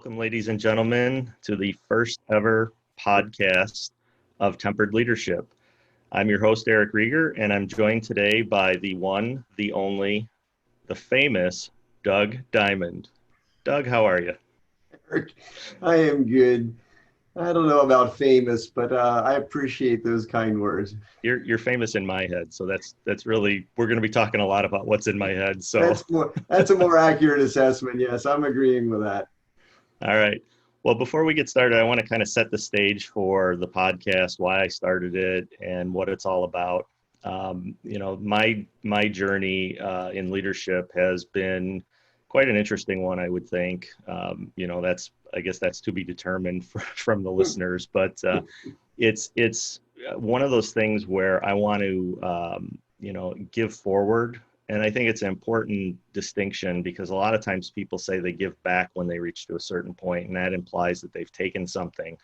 Welcome, ladies and gentlemen, to the first ever podcast of Tempered Leadership. I'm your host, Eric Rieger, and I'm joined today by the one, the only, the famous Doug Diamond. Doug, how are you? Eric, I am good. I don't know about famous, but I appreciate those kind words. You're famous in my head, so that's really, we're going to be talking a lot about what's in my head. So, That's a more accurate assessment. Yes, I'm agreeing with that. all right. Well, before we get started, I want to kind of set the stage for the podcast, why I started it, and what it's all about. My journey in leadership has been quite an interesting one, I would think. I guess that's to be determined from the listeners, but it's one of those things where I want to give forward. And I think it's an important distinction because a lot of times people say they give back when they reach to a certain point, and that implies that they've taken something.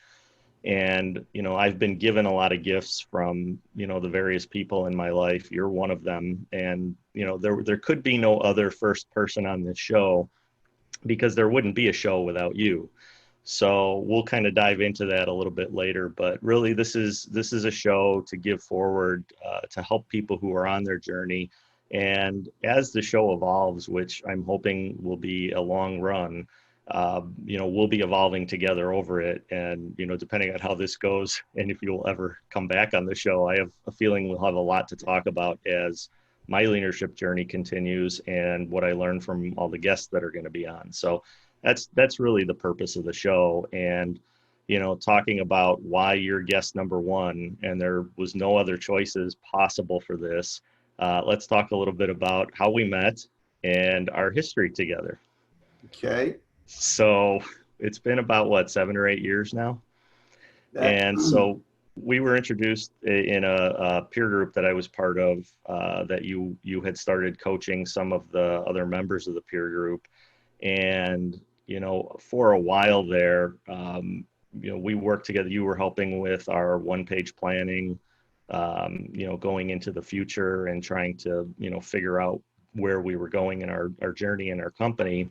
And, I've been given a lot of gifts from, the various people in my life. You're one of them. And, there could be no other first person on this show because there wouldn't be a show without you. So we'll kind of dive into that a little bit later. But really, this is a show to give forward, to help people who are on their journey. And as the show evolves, which I'm hoping will be a long run, we'll be evolving together over it. And, depending on how this goes, and if you'll ever come back on the show, I have a feeling we'll have a lot to talk about as my leadership journey continues and what I learned from all the guests that are going to be on. So that's really the purpose of the show. And, talking about why you're guest number one, and there was no other choices possible for this. Let's talk a little bit about how we met and our history together. Okay. So it's been about 7 or 8 years now. And so we were introduced in a peer group that I was part of, that you had started coaching some of the other members of the peer group. And, for a while there, we worked together. You were helping with our one-page planning, going into the future and trying to, figure out where we were going in our journey in our company.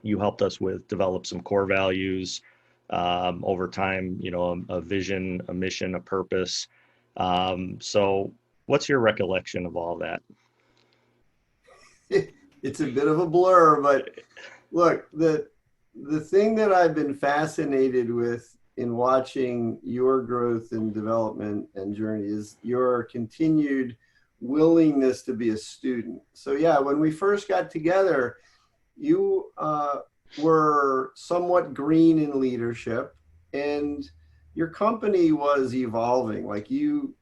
You helped us with develop some core values, over time, a vision, a mission, a purpose. So what's your recollection of all that? It's a bit of a blur, but look, the thing that I've been fascinated with in watching your growth and development and journey is your continued willingness to be a student. So yeah, when we first got together, you were somewhat green in leadership, and your company was evolving. Like you've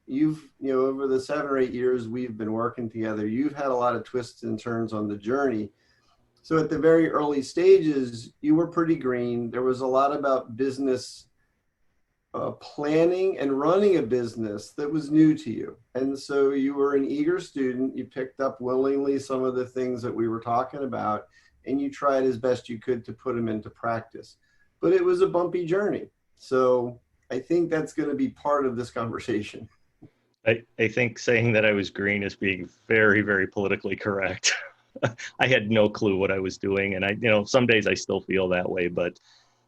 over the 7 or 8 years we've been working together, you've had a lot of twists and turns on the journey. So at the very early stages, you were pretty green. There was a lot about business planning and running a business that was new to you. And so you were an eager student. You picked up willingly some of the things that we were talking about, and you tried as best you could to put them into practice. But it was a bumpy journey. So I think that's going to be part of this conversation. I think saying that I was green is being very, very politically correct. I had no clue what I was doing. And some days I still feel that way, but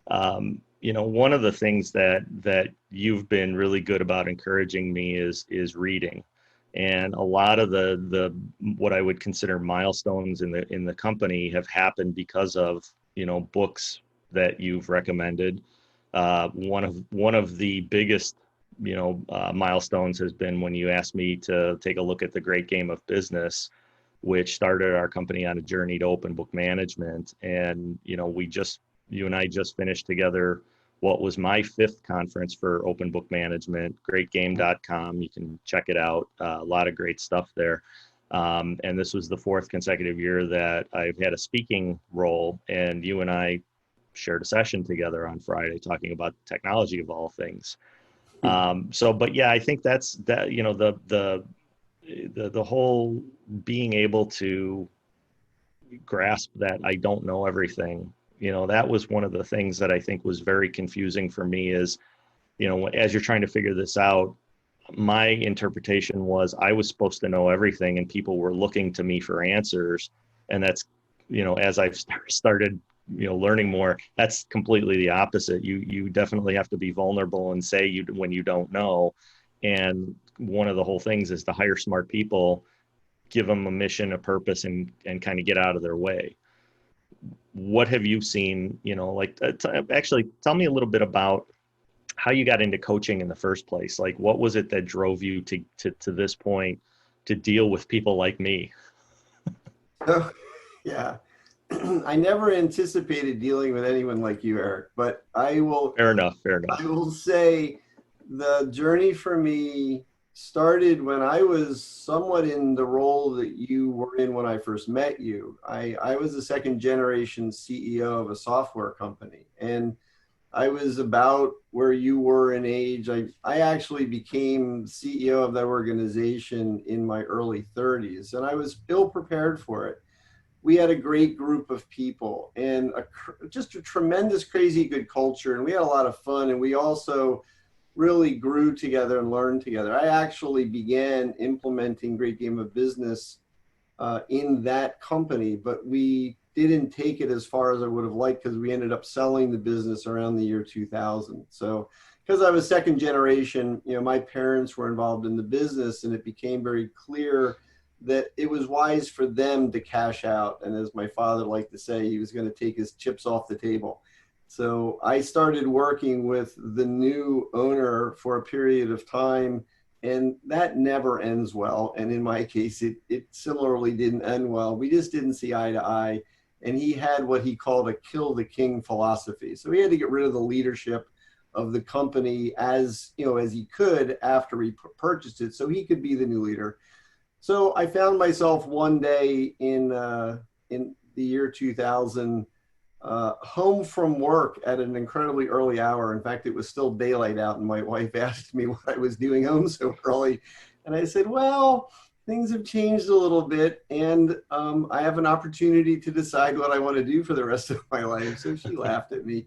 one of the things that you've been really good about encouraging me is reading. And a lot of the what I would consider milestones in the company have happened because of books that you've recommended. One of the biggest milestones has been when you asked me to take a look at The Great Game of Business, which started our company on a journey to open book management. And you and I just finished together what was my 5th conference for open book management, greatgame.com. You can check it out. A lot of great stuff there. And this was the 4th consecutive year that I've had a speaking role, and you and I shared a session together on Friday talking about technology of all things. But yeah, I think that's that, the whole being able to grasp that I don't know everything. That was one of the things that I think was very confusing for me is, as you're trying to figure this out, my interpretation was I was supposed to know everything and people were looking to me for answers. And that's, as I've started learning more. That's completely the opposite. You definitely have to be vulnerable and say you when you don't know. And one of the whole things is to hire smart people, give them a mission, a purpose, and kind of get out of their way. What have you seen? Like actually, tell me a little bit about how you got into coaching in the first place. Like, what was it that drove you to this point to deal with people like me? Oh, yeah. I never anticipated dealing with anyone like you, Eric, but Fair enough. Fair I enough. will say the journey for me started when I was somewhat in the role that you were in when I first met you. I was a second generation CEO of a software company, and I was about where you were in age. I actually became CEO of that organization in my early 30s, and I was ill prepared for it. We had a great group of people and just a tremendous, crazy good culture. And we had a lot of fun. And we also really grew together and learned together. I actually began implementing Great Game of Business in that company, but we didn't take it as far as I would have liked because we ended up selling the business around the year 2000. So, because I was second generation, my parents were involved in the business, and it became very clear that it was wise for them to cash out. And as my father liked to say, he was going to take his chips off the table. So I started working with the new owner for a period of time, and that never ends well. And in my case, it similarly didn't end well. We just didn't see eye to eye. And he had what he called a kill the king philosophy. So he had to get rid of the leadership of the company as he could after he purchased it, so he could be the new leader. So I found myself one day in the year 2000, home from work at an incredibly early hour. In fact, it was still daylight out, and my wife asked me what I was doing home so early. And I said, well, things have changed a little bit, and I have an opportunity to decide what I want to do for the rest of my life. So she laughed at me.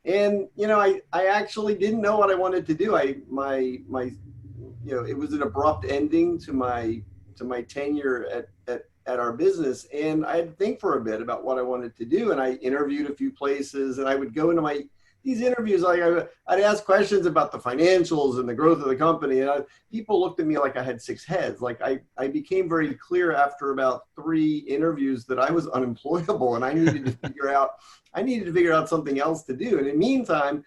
And, I actually didn't know what I wanted to do. It was an abrupt ending to my tenure at our business, and I had to think for a bit about what I wanted to do. And I interviewed a few places, and I would go into these interviews, like I'd ask questions about the financials and the growth of the company, and people looked at me like I had six heads. Like I became very clear after about 3 interviews that I was unemployable, and I needed to figure out something else to do. And in the meantime,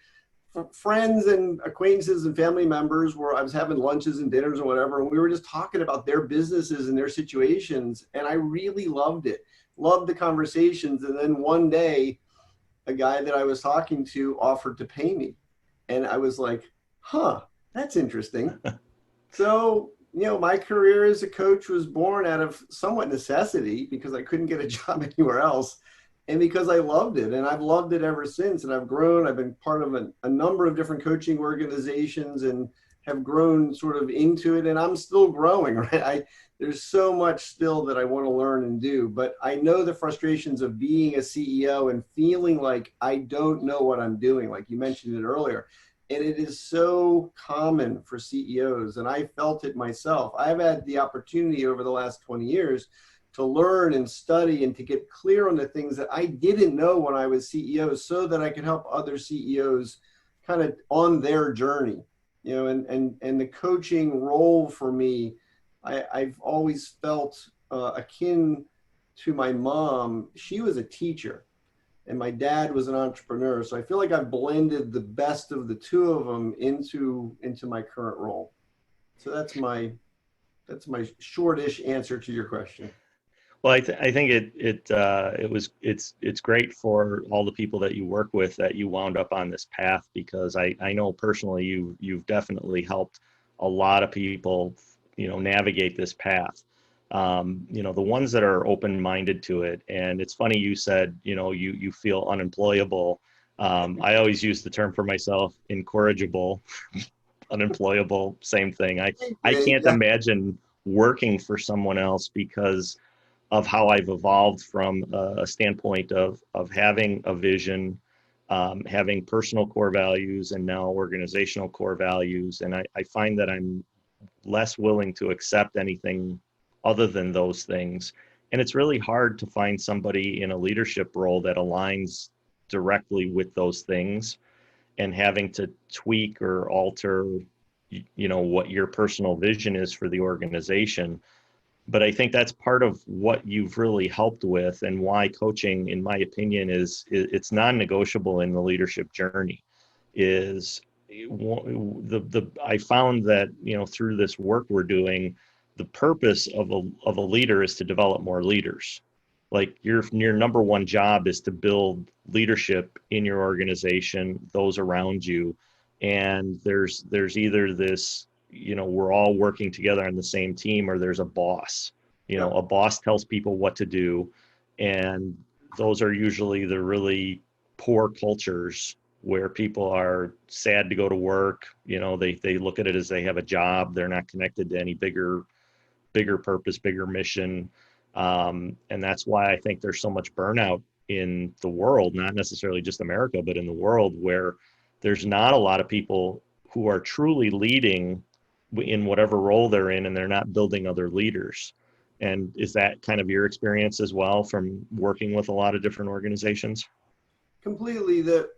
friends and acquaintances and family members I was having lunches and dinners and whatever, and we were just talking about their businesses and their situations, and I really loved it, loved the conversations. And then one day, a guy that I was talking to offered to pay me, and I was like, huh, that's interesting. So, my career as a coach was born out of somewhat necessity because I couldn't get a job anywhere else, and because I loved it, and I've loved it ever since. And I've grown. I've been part of a number of different coaching organizations and have grown sort of into it, and I'm still growing, right? There's so much still that I want to learn and do, but I know the frustrations of being a CEO and feeling like I don't know what I'm doing, like you mentioned it earlier. And it is so common for CEOs, and I felt it myself. I've had the opportunity over the last 20 years to learn and study and to get clear on the things that I didn't know when I was CEO, so that I could help other CEOs kind of on their journey. And the coaching role for me, I've always felt akin to my mom. She was a teacher, and my dad was an entrepreneur. So I feel like I've blended the best of the two of them into my current role. So that's my shortish answer to your question. Well, I think it's great for all the people that you work with that you wound up on this path, because I know personally you've definitely helped a lot of people navigate this path. The ones that are open-minded to it. And it's funny, you said you feel unemployable. I always use the term for myself, incorrigible. Unemployable, same thing. I can't Yeah. imagine working for someone else because of how I've evolved from a standpoint of having a vision, having personal core values, and now organizational core values. And I find that I'm less willing to accept anything other than those things. And it's really hard to find somebody in a leadership role that aligns directly with those things, and having to tweak or alter, what your personal vision is for the organization. But I think that's part of what you've really helped with, and why coaching, in my opinion, it's non-negotiable in the leadership journey. Is I found that, through this work we're doing, the purpose of a leader is to develop more leaders. Like your number one job is to build leadership in your organization, those around you. And there's either this, we're all working together on the same team, or there's a boss. Yep. A boss tells people what to do, and those are usually the really poor cultures where people are sad to go to work. They look at it as they have a job. They're not connected to any bigger purpose, bigger mission. And that's why I think there's so much burnout in the world, not necessarily just America, but in the world, where there's not a lot of people who are truly leading in whatever role they're in, and they're not building other leaders. And is that kind of your experience as well from working with a lot of different organizations? Completely. That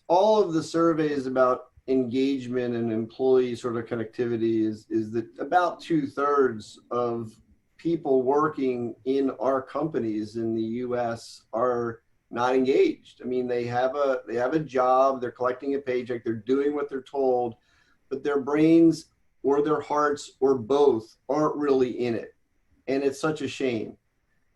all of the surveys about engagement and employee sort of connectivity is that about 2/3 of people working in our companies in the US are not engaged. I mean, they have a job, they're collecting a paycheck, they're doing what they're told, but their brains or their hearts or both aren't really in it. And it's such a shame.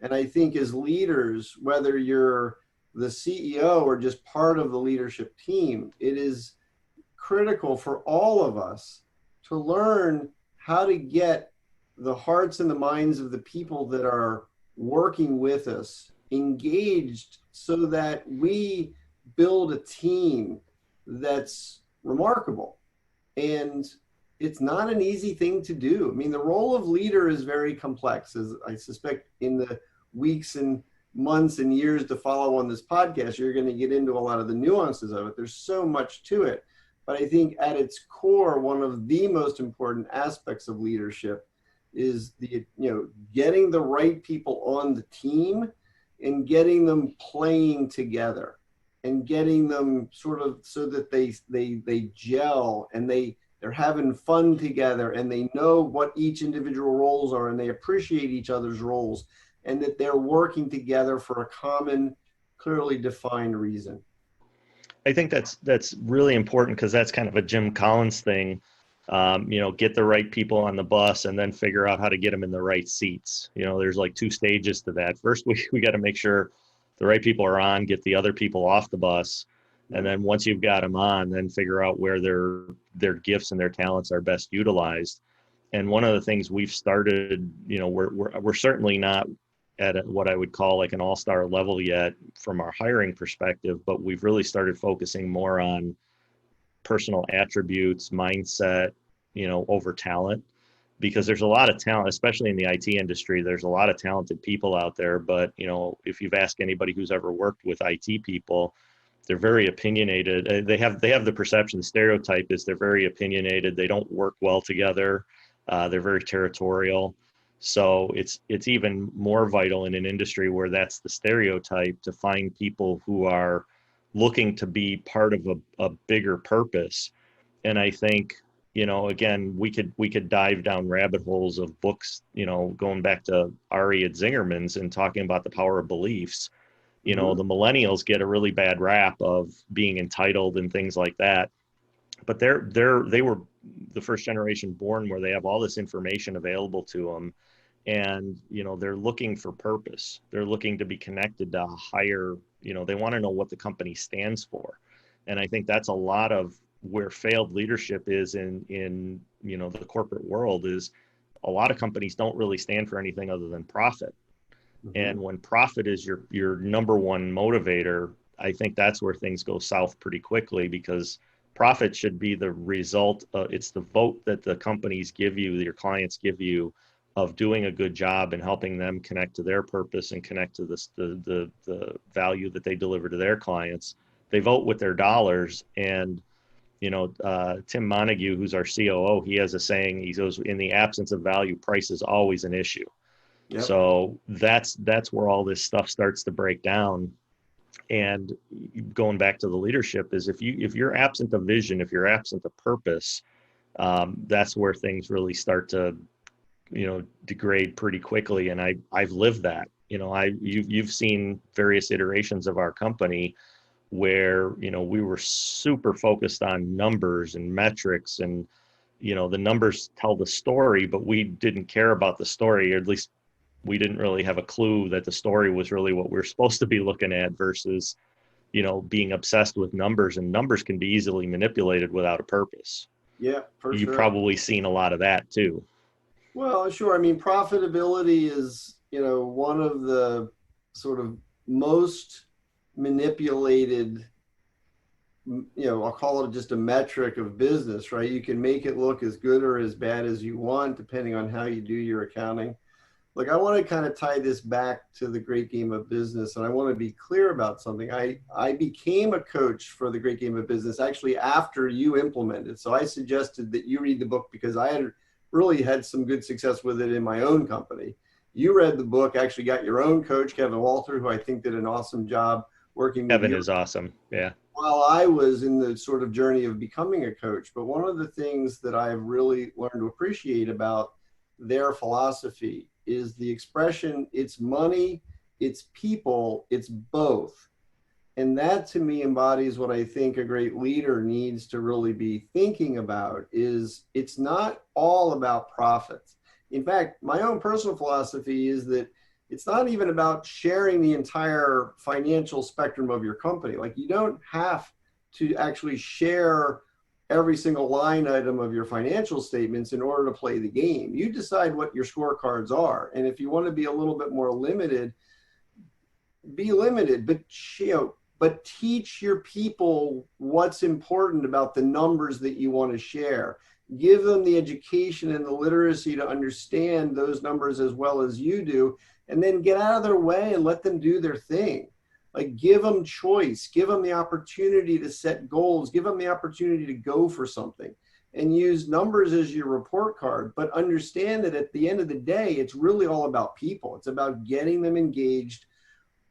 And I think as leaders, whether you're the CEO or just part of the leadership team, it is critical for all of us to learn how to get the hearts and the minds of the people that are working with us engaged, so that we build a team that's remarkable. And it's not an easy thing to do. I mean, the role of leader is very complex, as I suspect in the weeks and months and years to follow on this podcast, you're going to get into a lot of the nuances of it. There's so much to it. But I think at its core, one of the most important aspects of leadership is getting the right people on the team and getting them playing together, and getting them sort of so that they gel, and they're having fun together, and they know what each individual roles are, and they appreciate each other's roles, and that they're working together for a common, clearly defined reason. I think that's really important, because that's kind of a Jim Collins thing. Get the right people on the bus, and then figure out how to get them in the right seats. There's like two stages to that. First, we got to make sure the right people are on, get the other people off the bus. And then once you've got them on, then figure out where their gifts and their talents are best utilized. And one of the things we've started, we're certainly not at what I would call like an all-star level yet from our hiring perspective, but we've really started focusing more on personal attributes, mindset, over talent, because there's a lot of talent, especially in the IT industry. There's a lot of talented people out there, but if you've asked anybody who's ever worked with IT people, they're very opinionated. They have the perception, the stereotype is they're very opinionated. They don't work well together. They're very territorial. So it's even more vital in an industry where that's the stereotype, to find people who are looking to be part of a bigger purpose. And I think, again, we could dive down rabbit holes of books, going back to Ari at Zingerman's and talking about the power of beliefs. The millennials get a really bad rap of being entitled and things like that, but they were the first generation born where they have all this information available to them, and they're looking for purpose. They're looking to be connected to a higher, they want to know what the company stands for. And I think that's a lot of where failed leadership is in the corporate world. Is a lot of companies don't really stand for anything other than profit. And when profit is your number one motivator, I think that's where things go south pretty quickly, because profit should be the result. It's the vote that the companies give you, your clients give you, of doing a good job and helping them connect to their purpose and connect to the value that they deliver to their clients. They vote with their dollars. And Tim Montague, who's our COO, he has a saying. He goes, "In the absence of value, price is always an issue." Yep. So that's where all this stuff starts to break down. And going back to the leadership is if you're absent of vision, if you're absent of purpose, that's where things really start to degrade pretty quickly. And I've lived that. You've seen various iterations of our company where we were super focused on numbers and metrics, and the numbers tell the story, but we didn't care about the story, or at least we didn't really have a clue that the story was really what we're supposed to be looking at versus being obsessed with numbers. And numbers can be easily manipulated without a purpose. Yeah, for You've sure. probably seen a lot of that too. Well, sure. I mean, profitability is, one of the sort of most manipulated, I'll call it just a metric of business, right? You can make it look as good or as bad as you want, depending on how you do your accounting. Like, I want to kind of tie this back to the great game of business, and I want to be clear about something. I became a coach for the great game of business actually after you implemented. So I suggested that you read the book because I had really had some good success with it in my own company. You read the book, actually got your own coach, Kevin Walter, who I think did an awesome job working with Kevin you is awesome. Yeah. while I was in the sort of journey of becoming a coach. But one of the things that I've really learned to appreciate about their philosophy is the expression, it's money, it's people, it's both. And that to me embodies what I think a great leader needs to really be thinking about is it's not all about profits. In fact, my own personal philosophy is that it's not even about sharing the entire financial spectrum of your company. Like, you don't have to actually share every single line item of your financial statements in order to play the game. You decide what your scorecards are. And if you want to be a little bit more limited, be limited, but teach your people what's important about the numbers that you want to share. Give them the education and the literacy to understand those numbers as well as you do, and then get out of their way and let them do their thing. Like, give them choice, give them the opportunity to set goals, give them the opportunity to go for something, and use numbers as your report card. But understand that at the end of the day, it's really all about people. It's about getting them engaged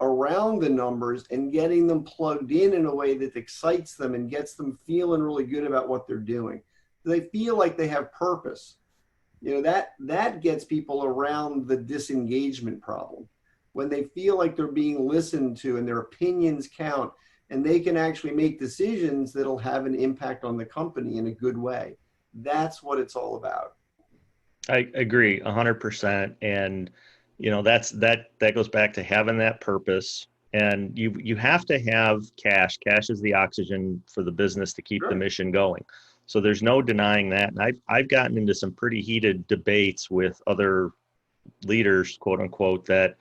around the numbers and getting them plugged in a way that excites them and gets them feeling really good about what they're doing. They feel like they have purpose. That gets people around the disengagement problem. When they feel like they're being listened to and their opinions count, and they can actually make decisions that'll have an impact on the company in a good way. That's what it's all about. I agree 100%. And, that goes back to having that purpose. And you have to have cash. Cash is the oxygen for the business to keep the Sure. mission going. So there's no denying that. And I've gotten into some pretty heated debates with other leaders, quote unquote, that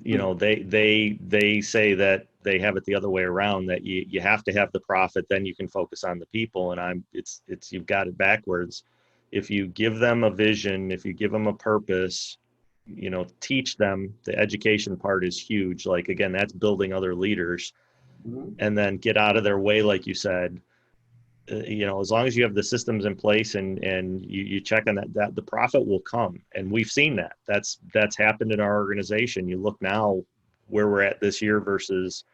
they say that they have it the other way around, that you have to have the profit, then you can focus on the people. And it's you've got it backwards. If you give them a vision, if you give them a purpose, teach them, the education part is huge. Like, again, that's building other leaders. Mhm. And then get out of their way, like you said. As long as you have the systems in place and you check on that the profit will come. And we've seen that's happened in our organization. You look now where we're at this year versus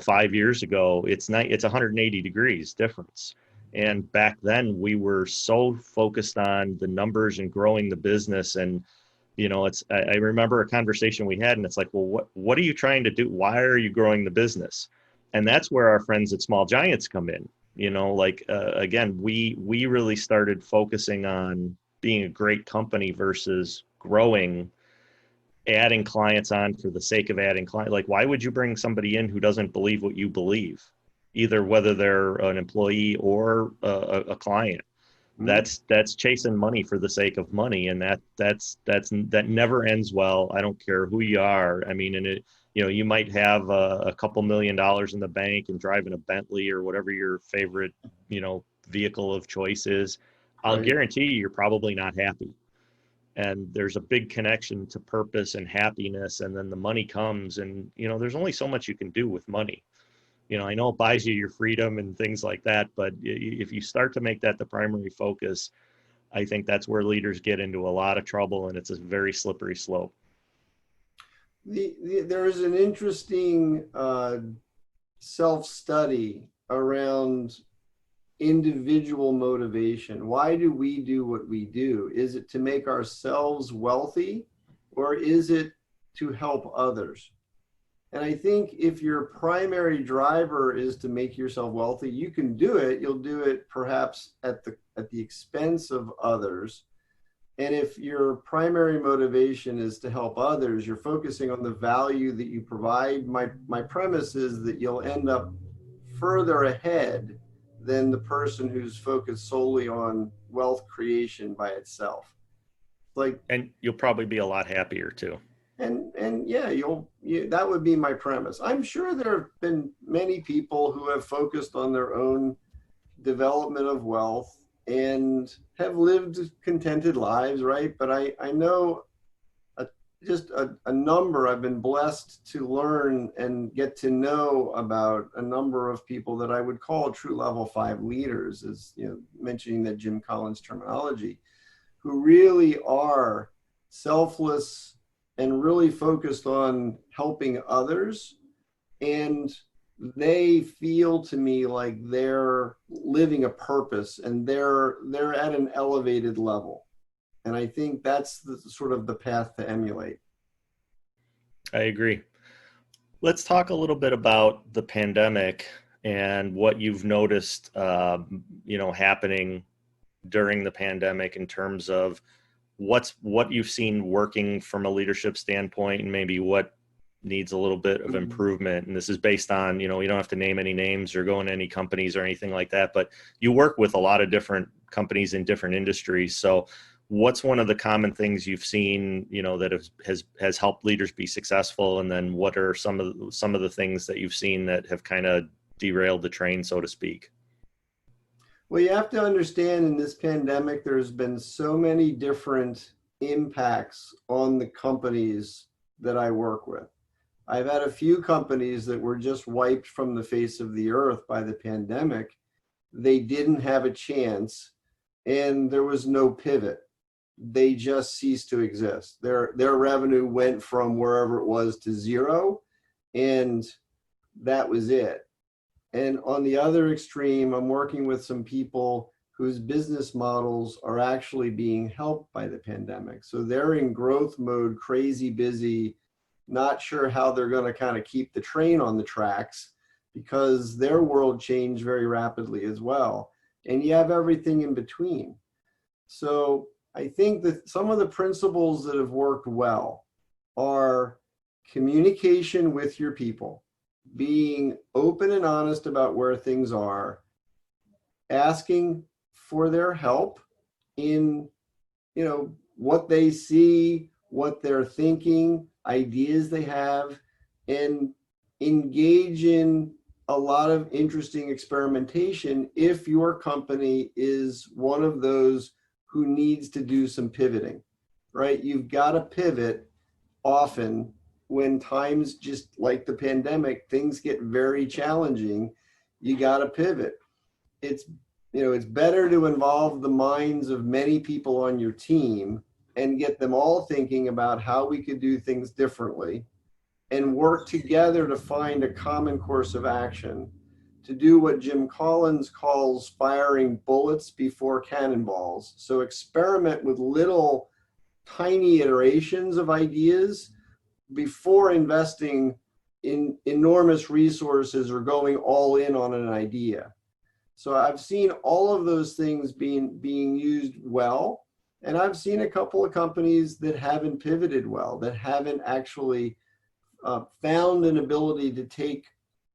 5 years ago, it's 180 degrees difference. And back then we were so focused on the numbers and growing the business. And I remember a conversation we had, and it's like, well, what are you trying to do? Why are you growing the business? And that's where our friends at Small Giants come in. Again, we really started focusing on being a great company versus growing, adding clients on for the sake of adding clients. Like, why would you bring somebody in who doesn't believe what you believe, either whether they're an employee or a client? Mhm. That's chasing money for the sake of money, and that never ends well. I don't care who you are. I mean, and you might have a couple $1 million in the bank and driving a Bentley or whatever your favorite vehicle of choice is. I'll Right. guarantee you're probably not happy. And there's a big connection to purpose and happiness, and then the money comes, and there's only so much you can do with money. I know it buys you your freedom and things like that, but if you start to make that the primary focus, I think that's where leaders get into a lot of trouble, and it's a very slippery slope. There is an interesting self-study around individual motivation. Why do we do what we do? Is it to make ourselves wealthy, or is it to help others? And I think if your primary driver is to make yourself wealthy, you can do it. You'll do it perhaps at the expense of others. And if your primary motivation is to help others, you're focusing on the value that you provide. My premise is that you'll end up further ahead than the person who's focused solely on wealth creation by itself. Like, And you'll probably be a lot happier too. and yeah, that would be my premise. I'm sure there have been many people who have focused on their own development of wealth and have lived contented lives, right? But I know just a number. I've been blessed to learn and get to know about a number of people that I would call true level 5 leaders, as you know, mentioning that Jim Collins terminology, who really are selfless and really focused on helping others. And they feel to me like they're living a purpose, and they're at an elevated level. And I think that's the sort of the path to emulate. I agree. Let's talk a little bit about the pandemic and what you've noticed, happening during the pandemic in terms of what you've seen working from a leadership standpoint, and maybe what needs a little bit of improvement. And this is based on, you don't have to name any names or go into any companies or anything like that, but you work with a lot of different companies in different industries. So what's one of the common things you've seen, that has helped leaders be successful? And then what are some of the things that you've seen that have kind of derailed the train, so to speak? Well, you have to understand, in this pandemic, there's been so many different impacts on the companies that I work with. I've had a few companies that were just wiped from the face of the earth by the pandemic. They didn't have a chance, and there was no pivot. They just ceased to exist. Their revenue went from wherever it was to zero, and that was it. And on the other extreme, I'm working with some people whose business models are actually being helped by the pandemic. So they're in growth mode, crazy busy, not sure how they're going to kind of keep the train on the tracks, because their world changed very rapidly as well. And you have everything in between. So I think that some of the principles that have worked well are communication with your people, being open and honest about where things are, asking for their help in, what they see, what they're thinking, ideas they have, and engage in a lot of interesting experimentation if your company is one of those who needs to do some pivoting, right? You've got to pivot often when times, just like the pandemic, things get very challenging. You got to pivot. It's better to involve the minds of many people on your team and get them all thinking about how we could do things differently, and work together to find a common course of action, to do what Jim Collins calls firing bullets before cannonballs. So experiment with little tiny iterations of ideas before investing in enormous resources or going all in on an idea. So I've seen all of those things being used well. And I've seen a couple of companies that haven't pivoted well, that haven't actually found an ability to take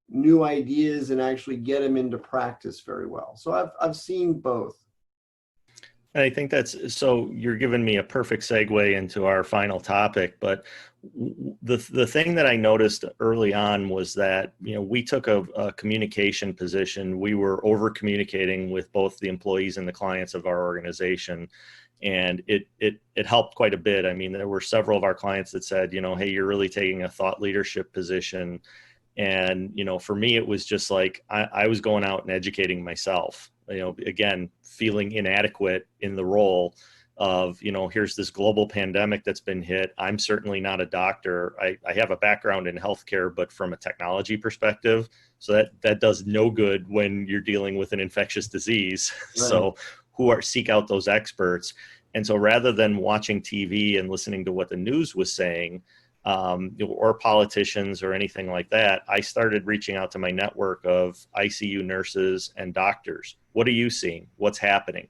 new ideas and actually get them into practice very well. So I've seen both. And I think so you're giving me a perfect segue into our final topic. But the thing that I noticed early on was that, we took a communication position. We were over communicating with both the employees and the clients of our organization. And it helped quite a bit. I mean, there were several of our clients that said, hey, you're really taking a thought leadership position. And, for me, it was just like, I was going out and educating myself, again, feeling inadequate in the role. of, here's this global pandemic that's been hit. I'm certainly not a doctor. I have a background in healthcare, but from a technology perspective. So that does no good when you're dealing with an infectious disease. Right. So seek out those experts. And so rather than watching TV and listening to what the news was saying, or politicians or anything like that, I started reaching out to my network of ICU nurses and doctors. What are you seeing? What's happening?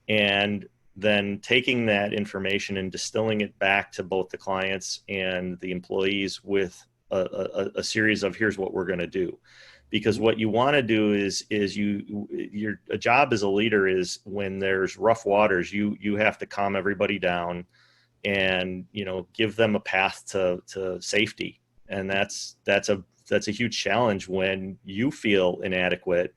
And then taking that information and distilling it back to both the clients and the employees with a series of, here's what we're going to do. Because what you want to do is your job as a leader is, when there's rough waters, you have to calm everybody down and give them a path to safety. And that's a huge challenge when you feel inadequate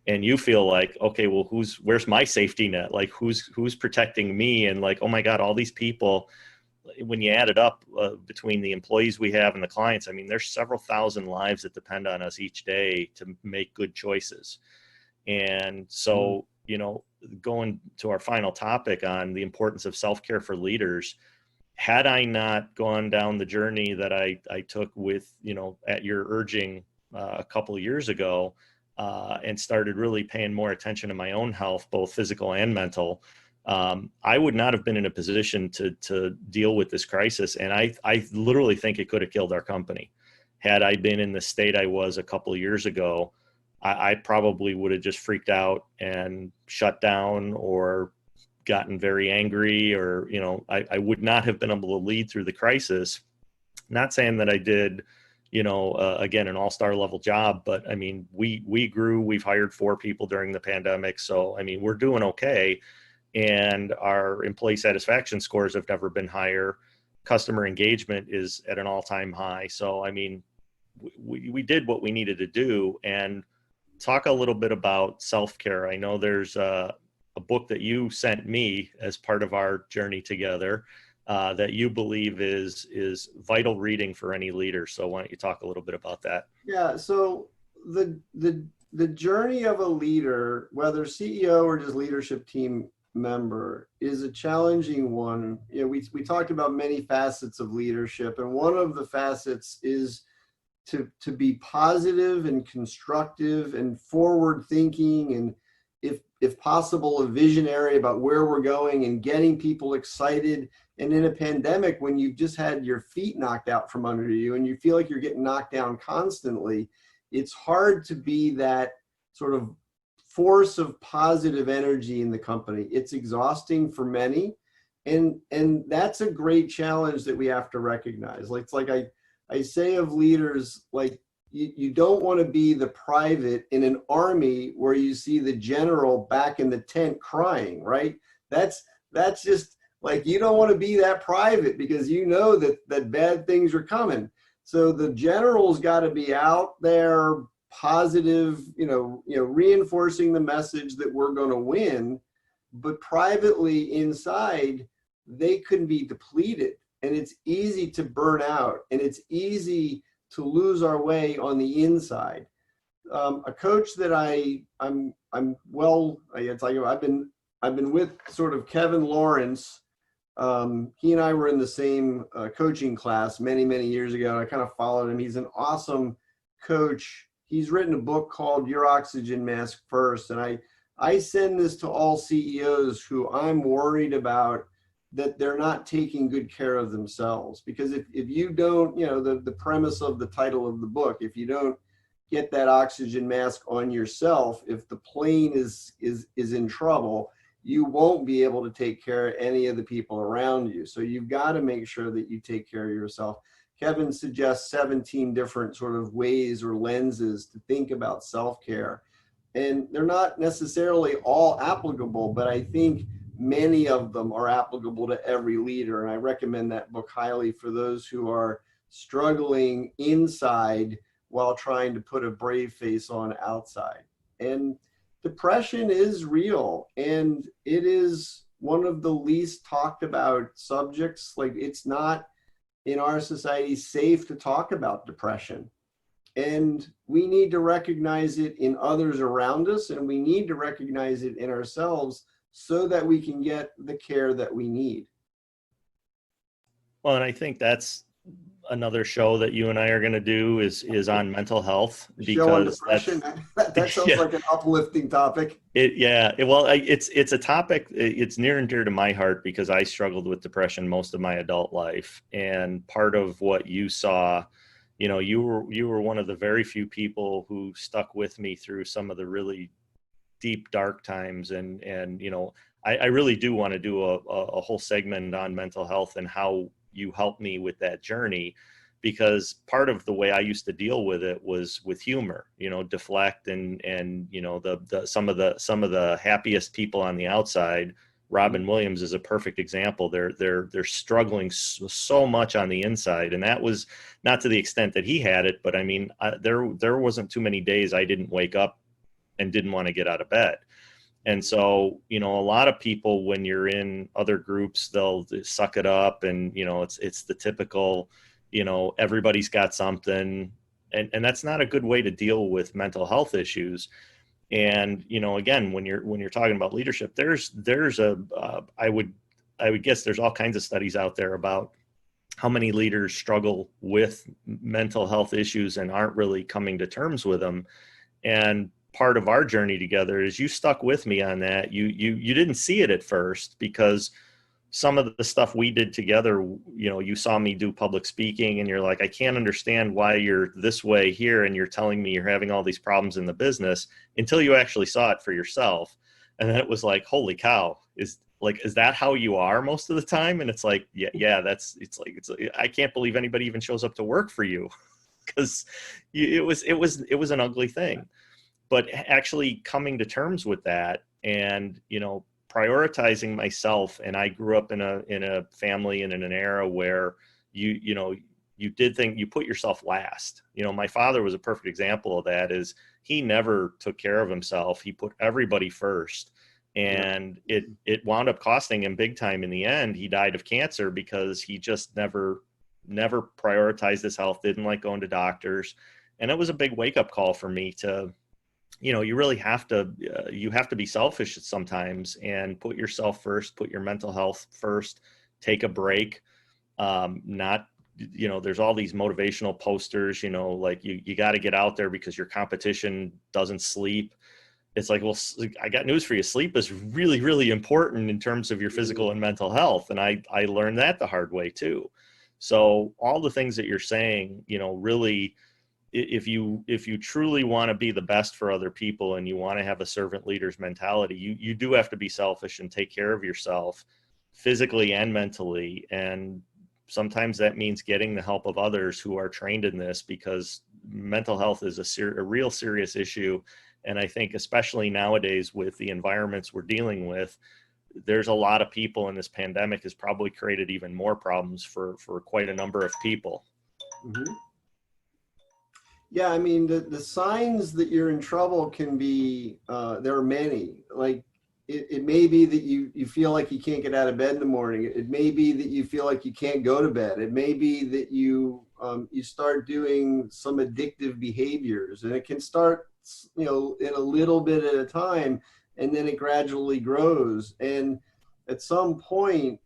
and you feel like, okay, well, where's my safety net? Like who's protecting me? And like, oh my God, all these people, when you add it up between the employees we have and the clients, I mean, there's several thousand lives that depend on us each day to make good choices. And so, going to our final topic on the importance of self-care for leaders, had I not gone down the journey that I took with, at your urging a couple of years ago, and started really paying more attention to my own health, both physical and mental, I would not have been in a position to deal with this crisis. And I literally think it could have killed our company. Had I been in the state I was a couple of years ago, I probably would have just freaked out and shut down or gotten very angry, or, I would not have been able to lead through the crisis. Not saying that I did, again, an all-star level job, but I mean, we grew, we've hired 4 people during the pandemic. So, I mean, we're doing okay. And our employee satisfaction scores have never been higher. Customer engagement is at an all-time high. So, I mean, we did what we needed to do. And talk a little bit about self-care. I know there's a book that you sent me as part of our journey together that you believe is vital reading for any leader. So why don't you talk a little bit about that? Yeah. So the journey of a leader, whether CEO or just leadership team member, is a challenging one. We talked about many facets of leadership, and one of the facets is to be positive and constructive and forward thinking, and if possible, a visionary about where we're going and getting people excited. And in a pandemic, when you've just had your feet knocked out from under you and you feel like you're getting knocked down constantly, it's hard to be that sort of force of positive energy in the company. It's exhausting for many. And that's a great challenge that we have to recognize. It's like I say of leaders, like, you don't want to be the private in an army where you see the general back in the tent crying, right? That's just like, you don't want to be that private, because you know that bad things are coming. So the general's got to be out there, positive, reinforcing the message that we're going to win. But privately inside, they can be depleted, and it's easy to burn out, and it's easy to lose our way on the inside. A coach that I've been with sort of Kevin Lawrence. He and I were in the same coaching class many years ago, and I kind of followed him. He's an awesome coach. He's written a book called Your Oxygen Mask First, and I send this to all CEOs who I'm worried about that they're not taking good care of themselves. Because if you don't, the premise of the title of the book, if you don't get that oxygen mask on yourself, if the plane is in trouble, you won't be able to take care of any of the people around you. So you've got to make sure that you take care of yourself. Kevin suggests 17 different sort of ways or lenses to think about self-care. And they're not necessarily all applicable, but I think many of them are applicable to every leader. And I recommend that book highly for those who are struggling inside while trying to put a brave face on outside. And depression is real, and it is one of the least talked about subjects. Like, it's not in our society safe to talk about depression. And we need to recognize it in others around us, and we need to recognize it in ourselves so that we can get the care that we need. Well, and I think that's another show that you and I are going to do is on mental health, The show on because depression, that sounds yeah, like an uplifting topic. it's a topic. It's near and dear to my heart because I struggled with depression most of my adult life, and part of what you saw, you were one of the very few people who stuck with me through some of the really deep dark times, and I really do want to do a whole segment on mental health and how you helped me with that journey, because part of the way I used to deal with it was with humor, deflect, and the some of the happiest people on the outside. Robin Williams is a perfect example. They're struggling so much on the inside, and that was not to the extent that he had it, but I mean, there wasn't too many days I didn't wake up and didn't want to get out of bed. And so, a lot of people, when you're in other groups, they'll suck it up, and it's the typical, everybody's got something, and that's not a good way to deal with mental health issues. And again, when you're talking about leadership, there's I would guess there's all kinds of studies out there about how many leaders struggle with mental health issues and aren't really coming to terms with them. And part of our journey together is you stuck with me on that. You didn't see it at first, because some of the stuff we did together, you saw me do public speaking, and you're like, I can't understand why you're this way here, and you're telling me you're having all these problems in the business, until you actually saw it for yourself. And then it was like, holy cow, is that how you are most of the time? And it's like, yeah, it's I can't believe anybody even shows up to work for you, because it was an ugly thing. But actually coming to terms with that, and prioritizing myself. And I grew up in a family and in an era where you did think you put yourself last. My father was a perfect example of that. Is he never took care of himself. He put everybody first, and it wound up costing him big time in the end. He died of cancer because he just never prioritized his health, didn't like going to doctors. And it was a big wake-up call for me to, you really have to be selfish sometimes and put yourself first, put your mental health first, take a break. Not, there's all these motivational posters, like you got to get out there because your competition doesn't sleep. It's like, well, I got news for you. Sleep is really, really important in terms of your physical and mental health. And I learned that the hard way too. So all the things that you're saying, really, if you truly want to be the best for other people, and you want to have a servant leader's mentality, you do have to be selfish and take care of yourself physically and mentally. And sometimes that means getting the help of others who are trained in this, because mental health is a real serious issue. And I think especially nowadays with the environments we're dealing with, there's a lot of people, and this pandemic has probably created even more problems for quite a number of people. Mm-hmm. Yeah, I mean, the signs that you're in trouble can be, there are many. Like, it may be that you feel like you can't get out of bed in the morning. It may be that you feel like you can't go to bed. It may be that you start doing some addictive behaviors, and it can start, in a little bit at a time, and then it gradually grows. And at some point,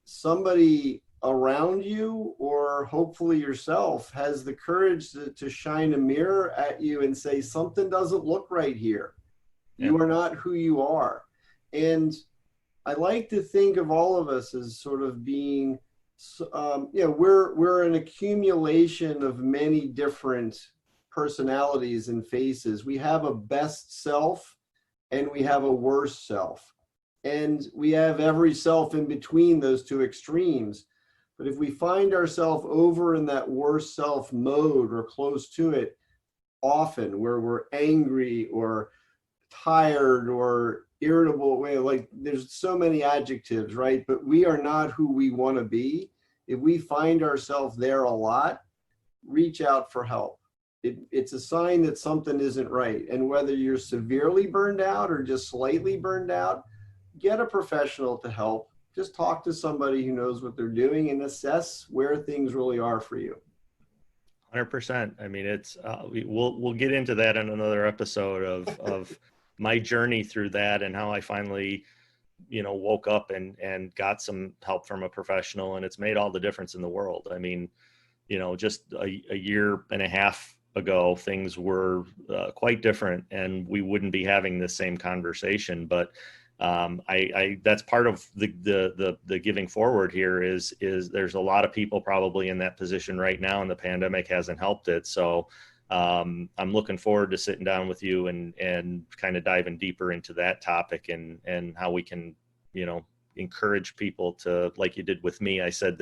somebody around you, or hopefully yourself, has the courage to shine a mirror at you and say, something doesn't look right here. You are not who you are. And I like to think of all of us as sort of being, we're an accumulation of many different personalities and faces. We have a best self and we have a worst self. And we have every self in between those two extremes. But if we find ourselves over in that worst self mode or close to it often, where we're angry or tired or irritable, like there's so many adjectives, right? But we are not who we want to be. If we find ourselves there a lot, reach out for help. It's a sign that something isn't right. And whether you're severely burned out or just slightly burned out, get a professional to help. Just talk to somebody who knows what they're doing and assess where things really are for you. 100%. I mean, it's we'll get into that in another episode of my journey through that and how I finally, woke up and got some help from a professional, and it's made all the difference in the world. I mean, just a year and a half ago, things were quite different, and we wouldn't be having this same conversation. But I that's part of the giving forward here is there's a lot of people probably in that position right now, and the pandemic hasn't helped it. So I'm looking forward to sitting down with you and kind of diving deeper into that topic and how we can, encourage people to, like you did with me. I said,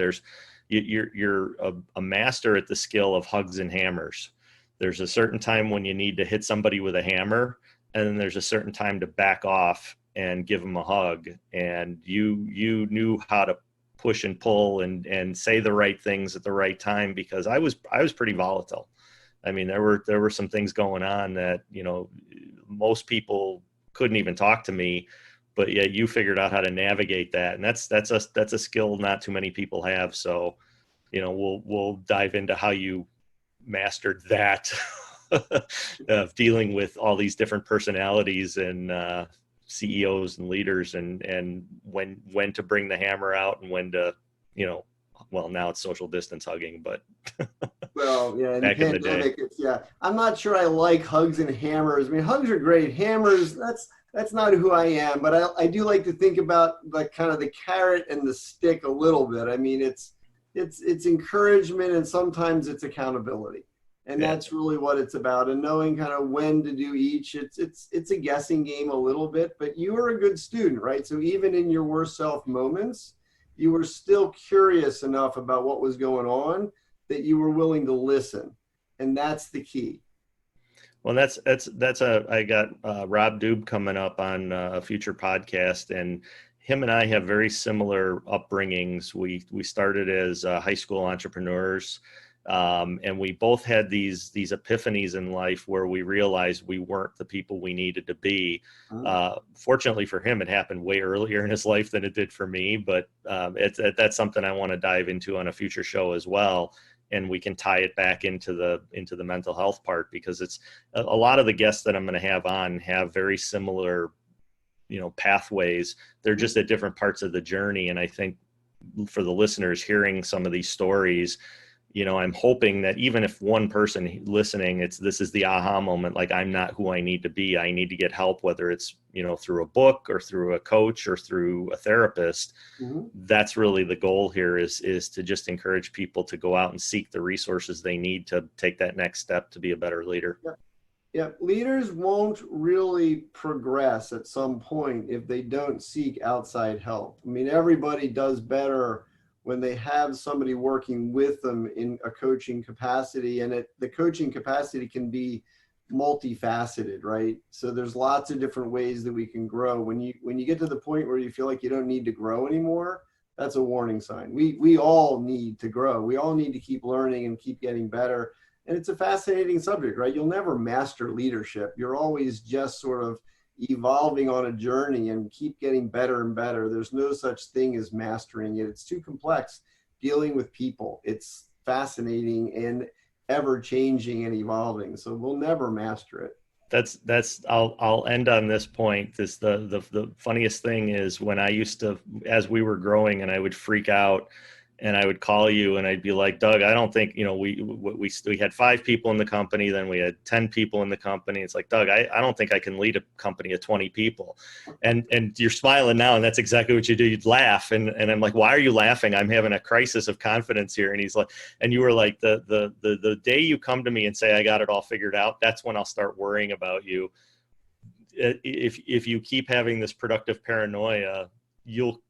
you're a master at the skill of hugs and hammers. There's a certain time when you need to hit somebody with a hammer, and then there's a certain time to back off and give them a hug. And you knew how to push and pull and say the right things at the right time, because I was pretty volatile. I mean, there were some things going on that, most people couldn't even talk to me, but yet you figured out how to navigate that. And that's a skill not too many people have. So, we'll dive into how you mastered that of dealing with all these different personalities and CEOs and leaders, and when to bring the hammer out and when to, well, now it's social distance hugging, but well, yeah, in the back in the pandemic, day, yeah. I'm not sure I like hugs and hammers. I mean, hugs are great. Hammers, that's not who I am. But I do like to think about like kind of the carrot and the stick a little bit. I mean, it's encouragement, and sometimes it's accountability, and yeah. that's really what it's about. And knowing kind of when to do each. It's a guessing game a little bit, but you were a good student, right? So even in your worst self moments, you were still curious enough about what was going on that you were willing to listen, and that's the key. Well, I got Rob Dube coming up on a future podcast, and him and I have very similar upbringings. We started as high school entrepreneurs, and we both had these epiphanies in life where we realized we weren't the people we needed to be. Fortunately for him, it happened way earlier in his life than it did for me, but that's something I want to dive into on a future show as well. And we can tie it back into the mental health part, because it's a lot of the guests that I'm going to have on have very similar, pathways. They're just at different parts of the journey. And I think for the listeners hearing some of these stories, I'm hoping that even if one person listening, this is the aha moment, like, I'm not who I need to be. I need to get help, whether it's, through a book or through a coach or through a therapist. Mm-hmm. That's really the goal here is to just encourage people to go out and seek the resources they need to take that next step to be a better leader. Yep. Yeah, leaders won't really progress at some point if they don't seek outside help. I mean, everybody does better when they have somebody working with them in a coaching capacity, and the coaching capacity can be multifaceted, right? So there's lots of different ways that we can grow. When you get to the point where you feel like you don't need to grow anymore, that's a warning sign. We all need to grow. We all need to keep learning and keep getting better. And it's a fascinating subject, right? You'll never master leadership. You're always just sort of evolving on a journey and keep getting better and better. There's no such thing as mastering it. It's too complex dealing with people. It's fascinating and ever changing and evolving. So we'll never master it. I'll end on this point. The funniest thing is when I used to, as we were growing, and I would freak out and I would call you and I'd be like, Doug, I don't think, we had 5 people in the company, then we had 10 people in the company. It's like, Doug, I don't think I can lead a company of 20 people. And you're smiling now, and that's exactly what you do. You'd laugh. And I'm like, why are you laughing? I'm having a crisis of confidence here. And he's like, and you were like, the day you come to me and say, I got it all figured out, that's when I'll start worrying about you. If you keep having this productive paranoia, you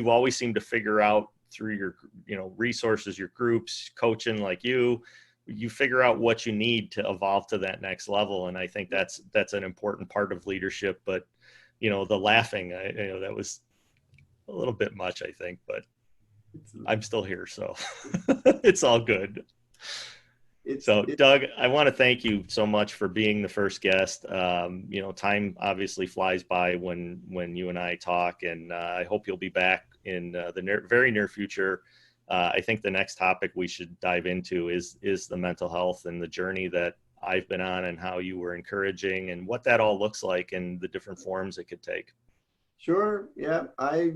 always seem to figure out through your resources, your groups, coaching, like you figure out what you need to evolve to that next level. And I think that's an important part of leadership. But the laughing, that was a little bit much, I think, but I'm still here, so it's all good. Doug, I want to thank you so much for being the first guest. Time obviously flies by when you and I talk, and I hope you'll be back in the very near future. I think the next topic we should dive into is the mental health and the journey that I've been on and how you were encouraging and what that all looks like and the different forms it could take. Sure. Yeah. I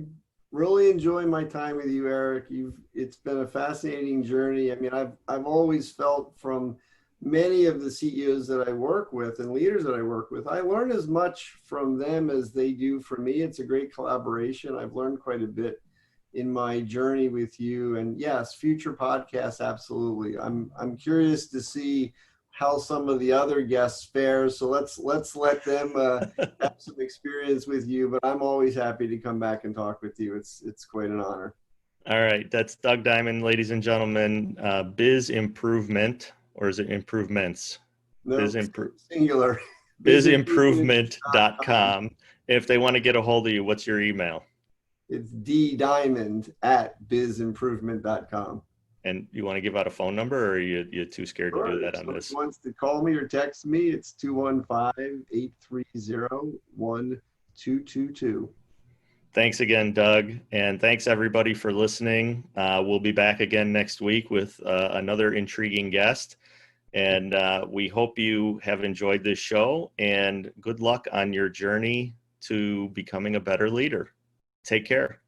really enjoy my time with you, Eric. It's been a fascinating journey. I mean, I've always felt from many of the CEOs that I work with and leaders that I work with, I learn as much from them as they do from me. It's a great collaboration. I've learned quite a bit in my journey with you. And yes, future podcasts, absolutely. I'm curious to see how some of the other guests fare. So let's let them have some experience with you. But I'm always happy to come back and talk with you. It's quite an honor. All right, that's Doug Diamond, ladies and gentlemen. Biz Improvement, or is it Improvements? No, Biz Impro- singular. BizImprovement.com. BizImprovement.com. If they want to get a hold of you, what's your email? It's ddiamond@bizimprovement.com. And you want to give out a phone number, or are you too scared to do that on If this? someone wants to call me or text me, it's 215-830-1222. Thanks again, Doug. And thanks everybody for listening. We'll be back again next week with another intriguing guest. And we hope you have enjoyed this show, and good luck on your journey to becoming a better leader. Take care.